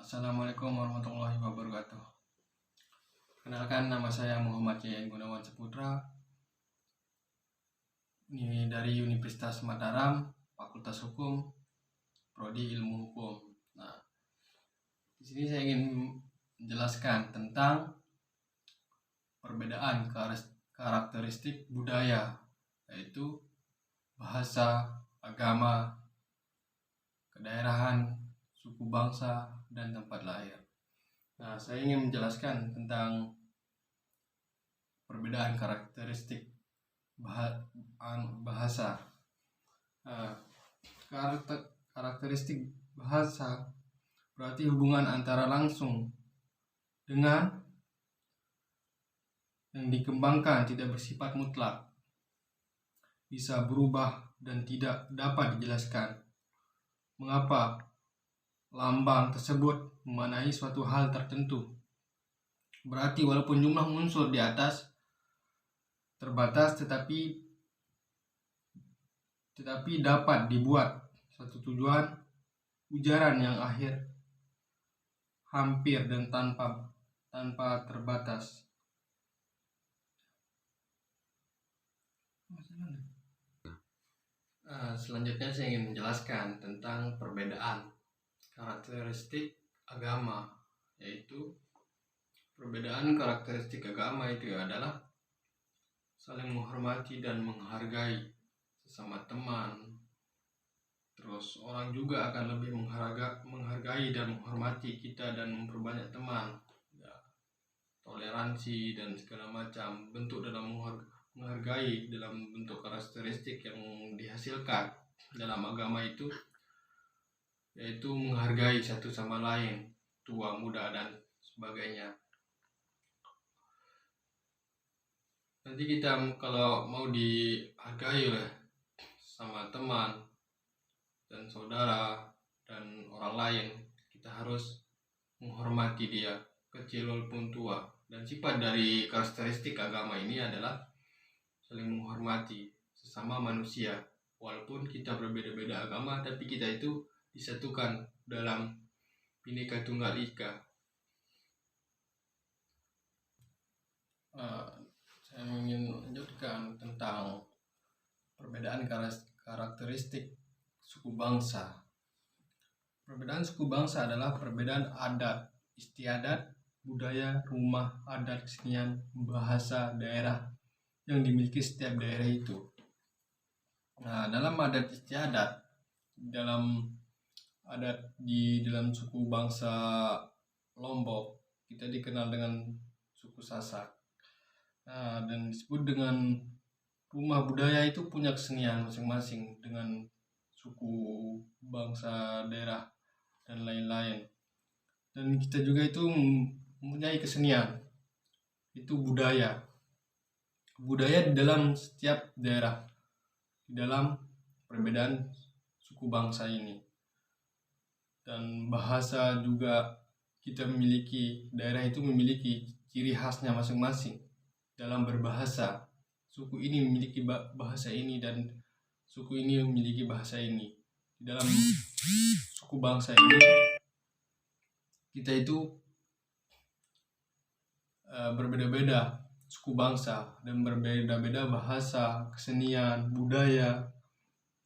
Assalamualaikum warahmatullahi wabarakatuh. Kenalkan, nama saya Muhammad Yayan Gunawan Saputra. Ini dari Universitas Mataram, Fakultas Hukum, Prodi Ilmu Hukum. Nah, di sini saya ingin menjelaskan tentang perbedaan karakteristik budaya, yaitu bahasa, agama, kedaerahan, suku bangsa, dan tempat lahir. Nah, saya ingin menjelaskan tentang perbedaan karakteristik bahasa. Karakteristik bahasa berarti hubungan antara langsung dengan yang dikembangkan tidak bersifat mutlak, bisa berubah dan tidak dapat dijelaskan. Mengapa lambang tersebut memaknai suatu hal tertentu? Berarti walaupun jumlah unsur di atas terbatas, tetapi dapat dibuat suatu tujuan ujaran yang akhir hampir dan tanpa terbatas. Selanjutnya saya ingin menjelaskan tentang perbedaan karakteristik agama, yaitu perbedaan karakteristik agama itu adalah saling menghormati dan menghargai sesama teman. Terus orang juga akan lebih menghargai dan menghormati kita dan memperbanyak teman. Ya, toleransi dan segala macam bentuk dalam menghargai dalam bentuk karakteristik yang dihasilkan dalam agama itu, yaitu menghargai satu sama lain, tua, muda, dan sebagainya. Nanti kita kalau mau dihargai oleh sama teman dan saudara dan orang lain, kita harus menghormati dia, kecil walaupun tua. Dan sifat dari karakteristik agama ini adalah saling menghormati sesama manusia. Walaupun kita berbeda-beda agama, tapi kita itu disatukan dalam Bhinneka Tunggal Ika. Saya ingin lanjutkan tentang perbedaan karakteristik suku bangsa. Perbedaan suku bangsa adalah perbedaan adat, istiadat, budaya, rumah, adat, kesenian, bahasa, daerah yang dimiliki setiap daerah itu. Nah, dalam adat istiadat, dalam suku bangsa Lombok, kita dikenal dengan suku Sasak. Nah, dan disebut dengan rumah budaya itu punya kesenian masing-masing dengan suku bangsa daerah dan lain-lain. Dan kita juga itu mempunyai kesenian, itu budaya di dalam setiap daerah, di dalam perbedaan suku bangsa ini. Dan bahasa juga kita memiliki, daerah itu memiliki ciri khasnya masing-masing dalam berbahasa. Suku ini memiliki bahasa ini dan suku ini memiliki bahasa ini. Di dalam suku bangsa ini kita itu berbeda-beda suku bangsa dan berbeda-beda bahasa, kesenian, budaya,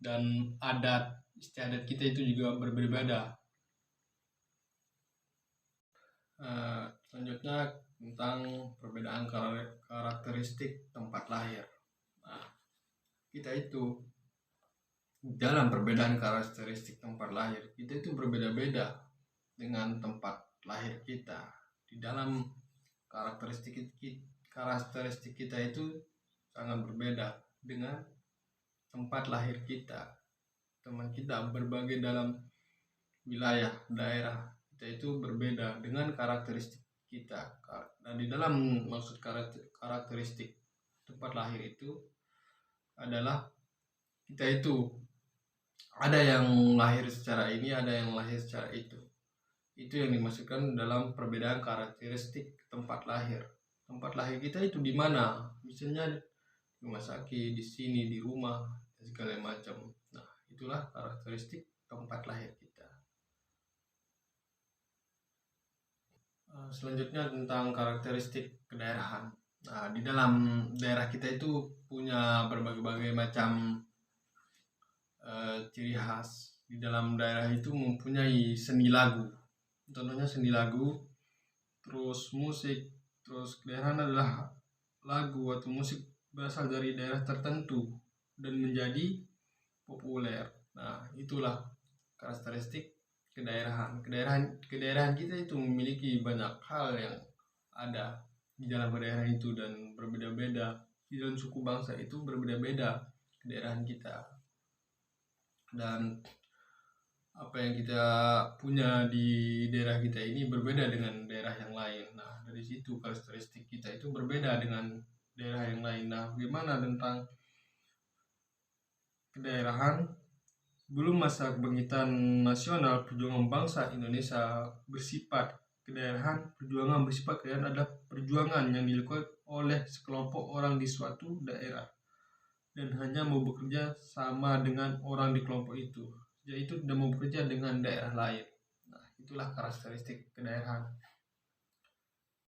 dan adat istiadat kita itu juga berbeda-beda. Selanjutnya tentang perbedaan karakteristik tempat lahir. Nah, kita itu dalam perbedaan karakteristik tempat lahir, kita itu berbeda-beda dengan tempat lahir kita. Di dalam karakteristik kita itu sangat berbeda dengan tempat lahir kita. Teman kita berbagai dalam wilayah, daerah, kita itu berbeda dengan karakteristik kita. Dan di dalam maksud karakteristik tempat lahir itu adalah kita itu ada yang lahir secara ini, ada yang lahir secara itu. Itu yang dimasukkan dalam perbedaan karakteristik tempat lahir. Tempat lahir kita itu di mana? Misalnya di rumah sakit, di sini, di rumah, dan segala macam. Nah, itulah karakteristik tempat lahir kita. Selanjutnya tentang karakteristik kedaerahan. Nah, di dalam daerah kita itu punya berbagai-bagai macam ciri khas. Di dalam daerah itu mempunyai seni lagu. Contohnya seni lagu, terus musik, terus kedaerahan adalah lagu atau musik berasal dari daerah tertentu dan menjadi populer. Nah, itulah karakteristik kedaerahan. Kedaerahan kita itu memiliki banyak hal yang ada di dalam daerah itu dan berbeda-beda. Di dalam suku bangsa itu berbeda-beda kedaerahan kita. Dan apa yang kita punya di daerah kita ini berbeda dengan daerah yang lain. Nah, dari situ karakteristik kita itu berbeda dengan daerah yang lain. Nah, bagaimana tentang kedaerahan? Sebelum masa kebangkitan nasional, perjuangan bangsa Indonesia bersifat kedaerahan. Perjuangan bersifat kedaerahan adalah perjuangan yang dilakukan oleh sekelompok orang di suatu daerah dan hanya mau bekerja sama dengan orang di kelompok itu, yaitu tidak mau bekerja dengan daerah lain. Nah, itulah karakteristik kedaerahan.